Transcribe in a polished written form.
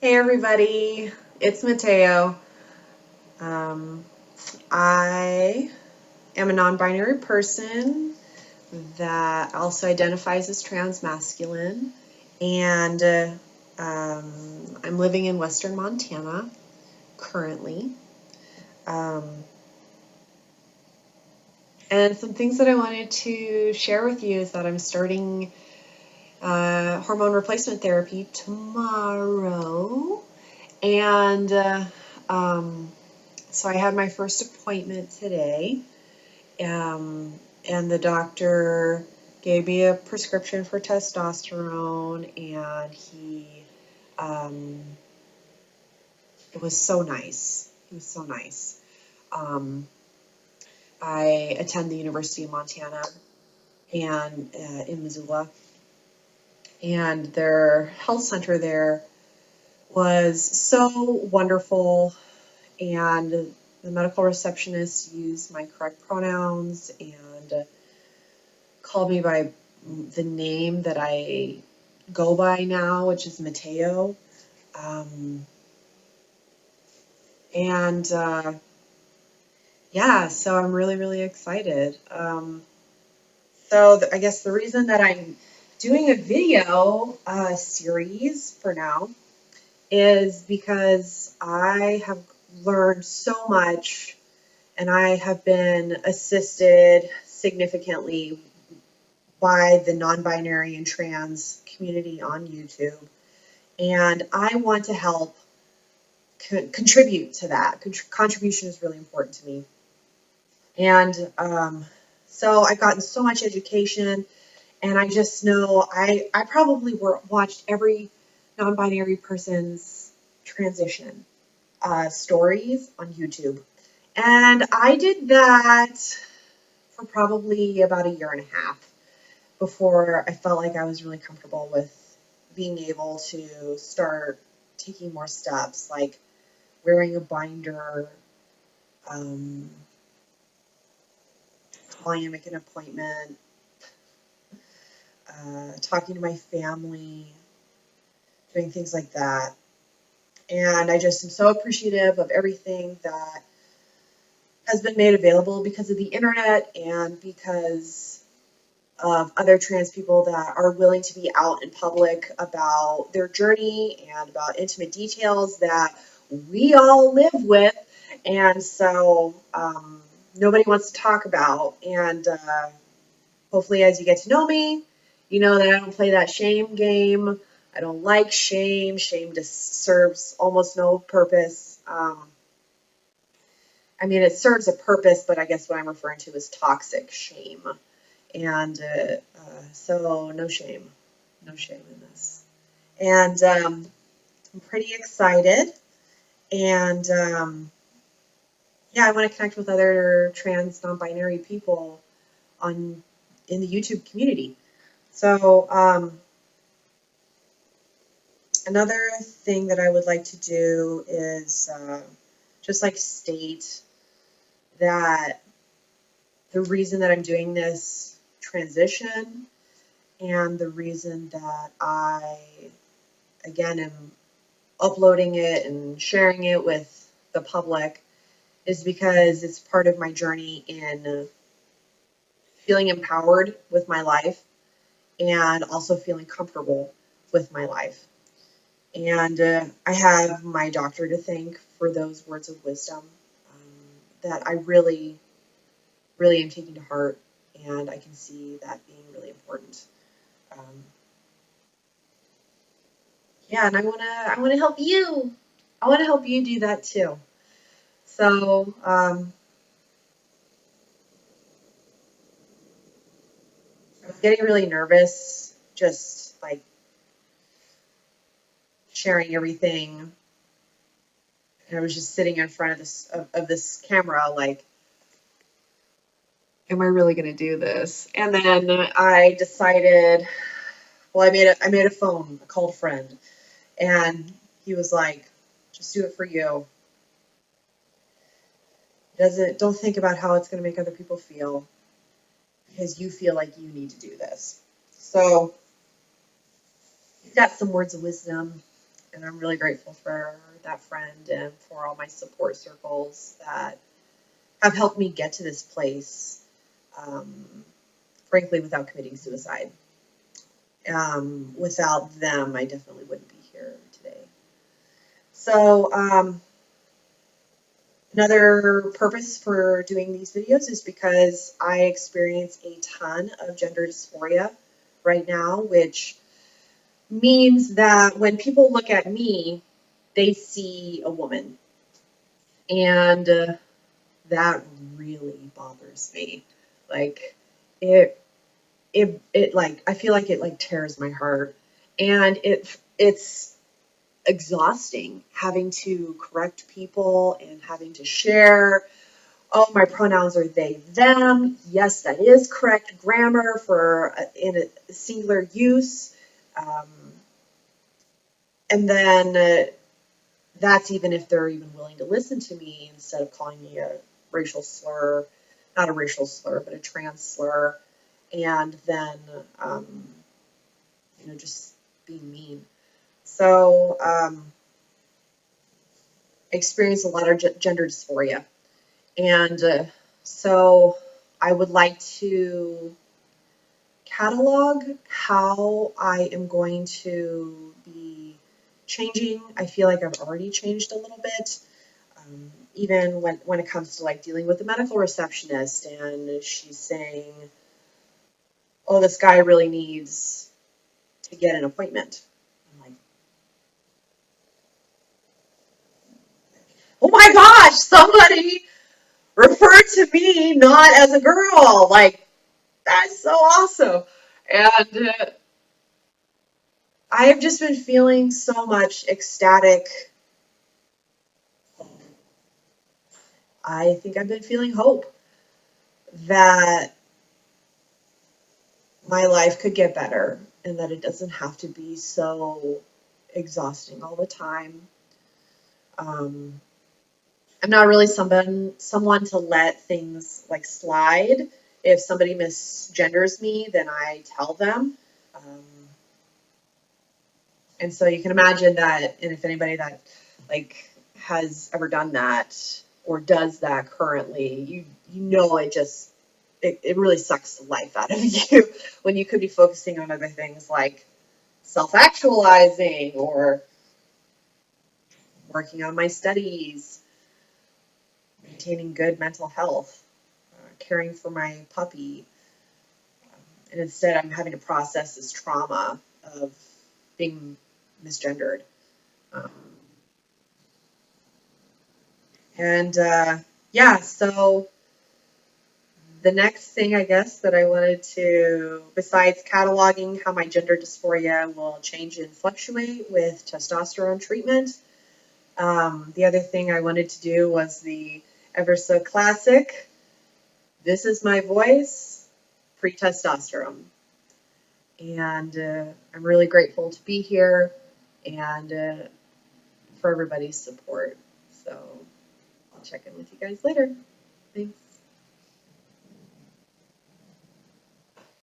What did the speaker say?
Hey everybody, it's Mateo. Um, I am a non-binary person that also identifies as trans-masculine, and I'm living in Western Montana currently. Um, and some things that I wanted to share with you is that I'm starting hormone replacement therapy tomorrow, and um, so I had my first appointment today, and the doctor gave me a prescription for testosterone, and um, it was so nice. He was so nice. Um, I attend the University of Montana and in Missoula, and their health center there was so wonderful, and the medical receptionist used my correct pronouns and called me by the name that I go by now, which is Mateo. Um, and yeah, so I'm really, really excited. I guess the reason that I'm doing a video series for now is because I have learned so much, and I have been assisted significantly by the non-binary and trans community on YouTube. And I want to help contribute to that. Contribution is really important to me. And so I've gotten so much education, and I just know I probably watched every non-binary person's transition stories on YouTube. And I did that for probably about a year and a half before I felt like I was really comfortable with being able to start taking more steps, like wearing a binder, um, calling and making an appointment, talking to my family, doing things like that. And I just am so appreciative of everything that has been made available because of the internet and because of other trans people that are willing to be out in public about their journey and about intimate details that we all live with. And so nobody wants to talk about. And hopefully, as you get to know me, you know that I don't play that shame game. I don't like shame. Shame just serves almost no purpose. I mean, it serves a purpose, but I guess what I'm referring to is toxic shame. And so no shame in this. And I'm pretty excited. And yeah, I want to connect with other trans, non-binary people in the YouTube community. So another thing that I would like to do is just like state that the reason that I'm doing this transition and the reason that I, again, am uploading it and sharing it with the public is because it's part of my journey in feeling empowered with my life and also feeling comfortable with my life. And I have my doctor to thank for those words of wisdom that I really, really am taking to heart, and I can see that being really important. Um, yeah, and I wanna help you. I want to help you do that too. So I was getting really nervous, just like sharing everything. And I was just sitting in front of this camera, like, am I really going to do this? And then I decided, well, I made a phone, I called a friend, and he was like, just do it for you. Don't think about how it's going to make other people feel, because you feel like you need to do this. So he's got some words of wisdom And I'm really grateful for that friend and for all my support circles that have helped me get to this place, frankly, without committing suicide. Without them, I definitely wouldn't be here today. So, another purpose for doing these videos is because I experience a ton of gender dysphoria right now, which means that when people look at me, they see a woman. And that really bothers me. Like, it like, I feel like it like tears my heart. And it's exhausting having to correct people and having to share, oh, my pronouns are they, them. Yes, that is correct grammar for in a singular use. Um, and then that's even if they're even willing to listen to me instead of calling me a racial slur, not a racial slur, but a trans slur, and then, just being mean. So, I experienced a lot of gender dysphoria. And so I would like to catalog how I am going to be changing. I feel like I've already changed a little bit, even when it comes to like dealing with the medical receptionist and she's saying, oh, this guy really needs to get an appointment. I'm like, oh my gosh, somebody refer to me not as a girl. Like, that's so awesome. And I have just been feeling so much ecstatic. I think I've been feeling hope that my life could get better and that it doesn't have to be so exhausting all the time. Um, I'm not really someone to let things like slide. If somebody misgenders me, then I tell them. Um, and so you can imagine that, and if anybody that like has ever done that or does that currently, you know it really sucks the life out of you when you could be focusing on other things like self-actualizing or working on my studies, maintaining good mental health, caring for my puppy. And instead, I'm having to process this trauma of being misgendered. Um, and yeah, so the next thing I guess that I wanted to, besides cataloging how my gender dysphoria will change and fluctuate with testosterone treatment, the other thing I wanted to do was the ever so classic, this is my voice, pre-testosterone. And I'm really grateful to be here and for everybody's support. So I'll check in with you guys later. Thanks.